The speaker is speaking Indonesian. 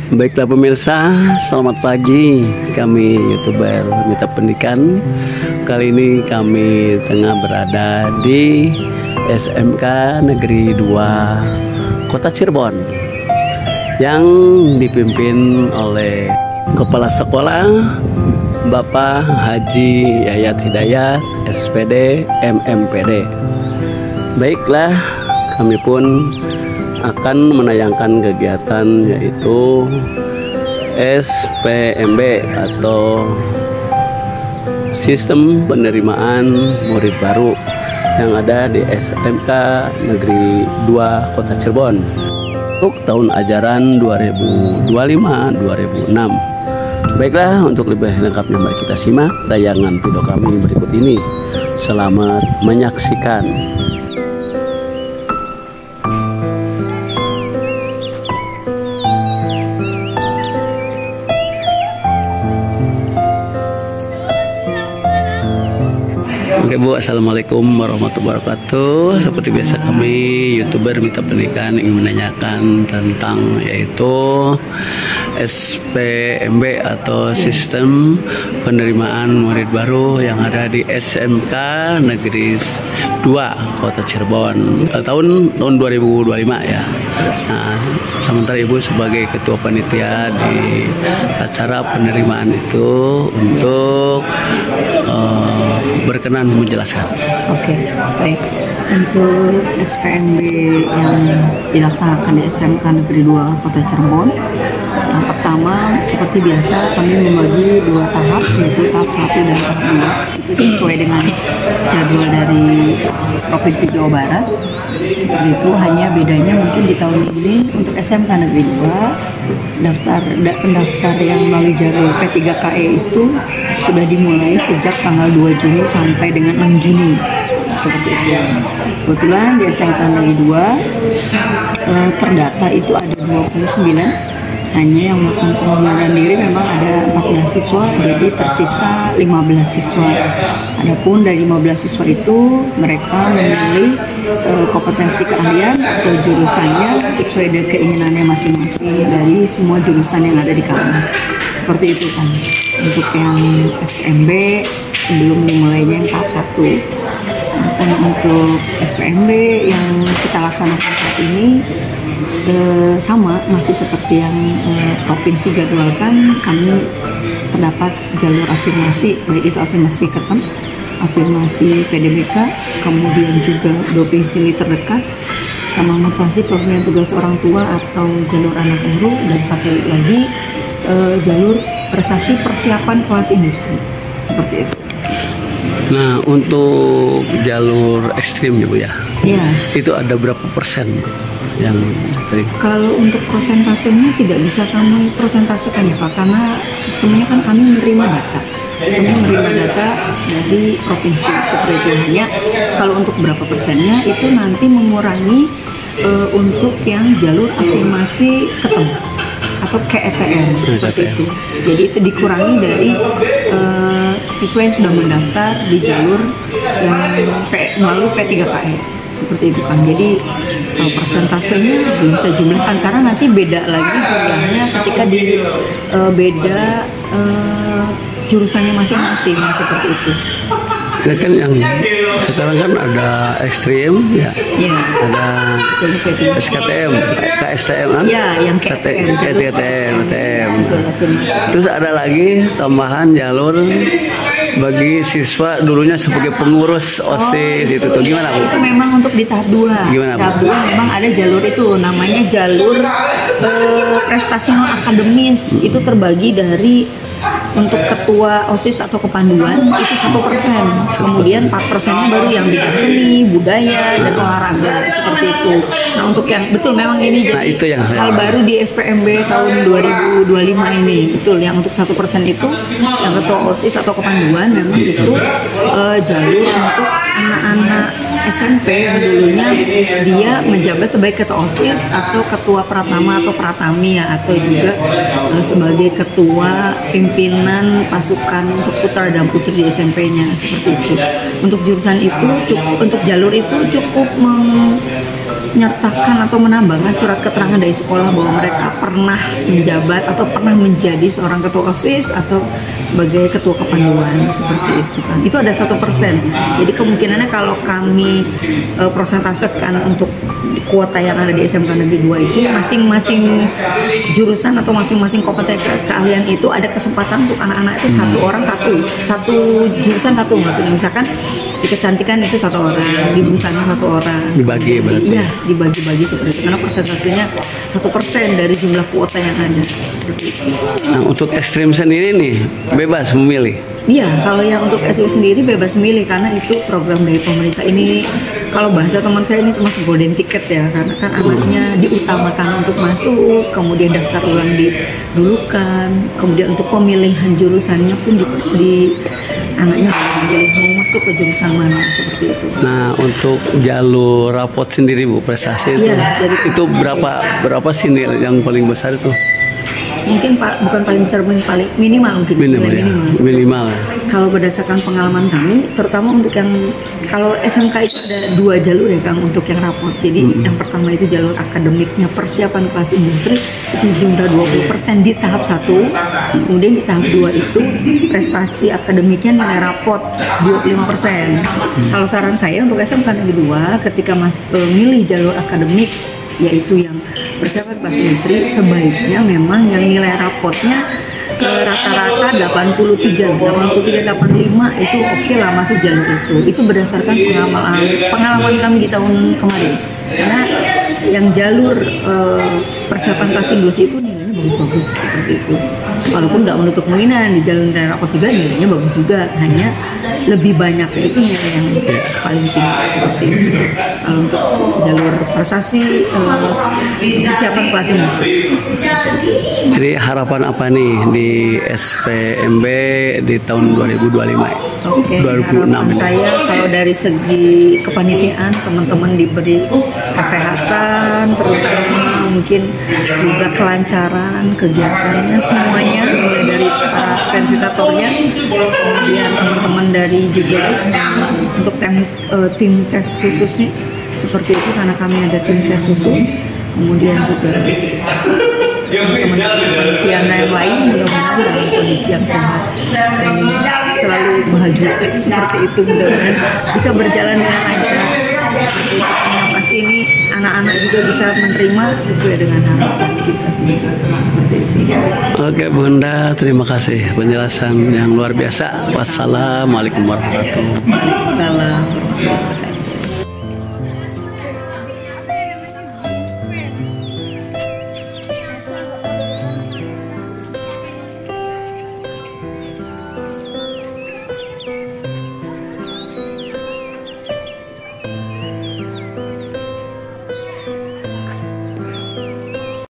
Baiklah pemirsa, selamat pagi. Kami YouTuber Mitra Pendidikan. Kali ini kami tengah berada di SMK Negeri 2 Kota Cirebon yang dipimpin oleh Kepala Sekolah Bapak Haji Yayat Hidayat SPD MMPD. Baiklah, kami pun akan menayangkan kegiatan yaitu SPMB atau Sistem Penerimaan Murid Baru yang ada di SMK Negeri 2 Kota Cirebon untuk tahun ajaran 2025-2026. Baiklah, untuk lebih lengkapnya mari kita simak tayangan video kami berikut ini. Selamat menyaksikan. Oke Bu, assalamualaikum warahmatullahi wabarakatuh. Seperti biasa kami YouTuber Mitra Pendidikan ingin menanyakan tentang yaitu SPMB atau Sistem Penerimaan Murid Baru yang ada di SMK Negeri 2 Kota Cirebon tahun 2025 ya. Nah, sementara Ibu sebagai Ketua Panitia di acara penerimaan itu untuk berkenan menjelaskan. Oke, baik. Untuk SPMB yang dilaksanakan di SMK Negeri 2 Kota Cirebon, yang pertama seperti biasa kami membagi dua tahap, yaitu tahap 1 dan tahap 2. Itu sesuai dengan jadwal dari Provinsi Jawa Barat. Seperti itu, hanya bedanya mungkin di tahun ini untuk SMK Negeri 2 pendaftar yang melalui jalur P3KE itu sudah dimulai sejak tanggal 2 Juni sampai dengan 6 Juni. Seperti itu. Kebetulan di SMK Negeri 2 terdata itu ada 29. Hanya yang melakukan pengunduran diri memang ada 14 siswa, jadi tersisa 15 siswa. Adapun dari 15 siswa itu mereka memilih kompetensi keahlian atau jurusannya sesuai dengan keinginannya masing-masing dari semua jurusan yang ada di kami. Seperti itu kan. Untuk yang SPMB sebelum dimulainya yang tahap 1. Dan untuk SPMB yang kita laksanakan saat ini sama, masih seperti yang provinsi jadwalkan. Kami terdapat jalur afirmasi, baik itu afirmasi KETEM, afirmasi PDBK, kemudian juga domisili terdekat, sama mutasi pemberian tugas orang tua atau jalur anak guru, dan satu lagi jalur prestasi persiapan kelas industri. Seperti itu. Nah, untuk jalur ekstrim ya Bu ya? Ya. Itu ada berapa persen yang tadi? Kalau untuk persentasenya tidak bisa kami presentasikan ya Pak, karena sistemnya kan kami menerima data. Kami menerima data dari provinsi seperti itu. Hanya kalau untuk berapa persennya itu nanti mengurangi untuk yang jalur afirmasi KETEM atau KETM seperti itu. Jadi itu dikurangi dari siswa yang sudah mendaftar di jalur yang melalui P3KE seperti itu kan. Jadi persentasenya belum bisa jumlahkan karena nanti beda lagi jumlahnya ketika di beda jurusannya masing-masing seperti itu. Ya kan yang sekarang kan ada ekstrim ya, ada SKTM, KSTM kan? Ya, yang KTM. Terus ada lagi tambahan jalur bagi siswa dulunya sebagai pengurus OSIS itu tuh gimana Bu? Itu memang untuk di tahap 2. Gimana, tahap 2 memang ada jalur itu, namanya jalur prestasi non akademis. Itu terbagi dari untuk ketua OSIS atau kepanduan itu 1%. Kemudian 4%-nya baru yang bidang seni, budaya, dan olahraga seperti itu. Nah, untuk yang betul memang ini jadi itu yang hal baru di SPMB tahun 2025 ini. Betul, yang untuk 1% itu yang ketua OSIS atau kepanduan memang itu jalur untuk anak-anak SMP yang dulunya dia menjabat sebagai ketua OSIS atau ketua pratama atau pratami ya, atau juga sebagai ketua pimpinan pasukan untuk putra dan putri di SMP-nya seperti itu. Untuk jurusan itu untuk jalur itu cukup menyertakan atau menambahkan surat keterangan dari sekolah bahwa mereka pernah menjabat atau pernah menjadi seorang ketua OSIS atau sebagai ketua kepanduan seperti itu kan. Itu ada 1%. Jadi kemungkinannya kalau kami prosentasekan untuk kuota yang ada di SMK Negeri 2 itu masing-masing jurusan atau masing-masing kompetensi keahlian itu ada kesempatan untuk anak-anak itu satu jurusan satu, maksudnya misalkan di kecantikan itu 1 orang, di busana 1 orang, dibagi berarti. Iya, dibagi-bagi seperti itu karena persentasenya 1% dari jumlah kuota yang ada seperti itu. Nah, untuk ekstrim sendiri nih bebas memilih. Iya, kalau yang untuk SU sendiri bebas milih karena itu program dari pemerintah. Ini kalau bahasa teman saya ini termasuk golden ticket ya, karena kan anaknya diutamakan untuk masuk, kemudian daftar ulang didulukan, kemudian untuk pemilihan jurusannya pun di anaknya memilih mau masuk ke jurusan mana seperti itu. Nah, untuk jalur rapot sendiri Bu, prestasi itu, Iya, jadi itu berapa sih nilai yang paling besar itu? Mungkin Pak, bukan paling besar, paling minimal mungkin. Minimal. Kalau berdasarkan pengalaman kami, terutama untuk yang kalau SMK itu ada 2 jalur ya Kang untuk yang raport. Jadi yang pertama itu jalur akademiknya persiapan kelas industri itu sejumlah 20% di tahap 1. Kemudian di tahap 2 itu prestasi akademiknya nilai raport 25%. Kalau saran saya untuk SMK Negeri 2 ketika milih jalur akademik yaitu yang persiapan kelas industri, sebaiknya memang yang nilai rapotnya rata-rata 85 itu oke lah masuk jalur itu. Itu berdasarkan pengalaman kami di tahun kemarin. Karena yang jalur persiapan kelas industri itu nilainya bagus-bagus seperti itu. Walaupun nggak menutup kemungkinan di jalur nilai rapot juga nilainya bagus juga, hanya lebih banyak itu nilai yang paling tinggi seperti itu. Kalau untuk jalur prestasi persiapan kelas industri. Jadi harapan apa nih di SPMB di tahun 2025? Oke, 2006 harapan saya kalau dari segi kepanitiaan teman-teman diberi kesehatan, terutama mungkin juga kelancaran kegiatannya semuanya, mulai dari para verifikatornya, kemudian teman-teman dari juga untuk tim tes khususnya seperti itu karena kami ada tim tes khusus, kemudian juga teman-teman yang lain mudah-mudahan dalam kondisi yang sehat dan selalu bahagia seperti itu, mudah-mudahan bisa berjalan dengan lancar seperti itu. Pasti ini anak-anak juga bisa menerima sesuai dengan harapan kita semua seperti itu. Oke Bunda, terima kasih penjelasan yang luar biasa. Wassalamualaikum warahmatullahi wabarakatuh. Waalaikumsalam.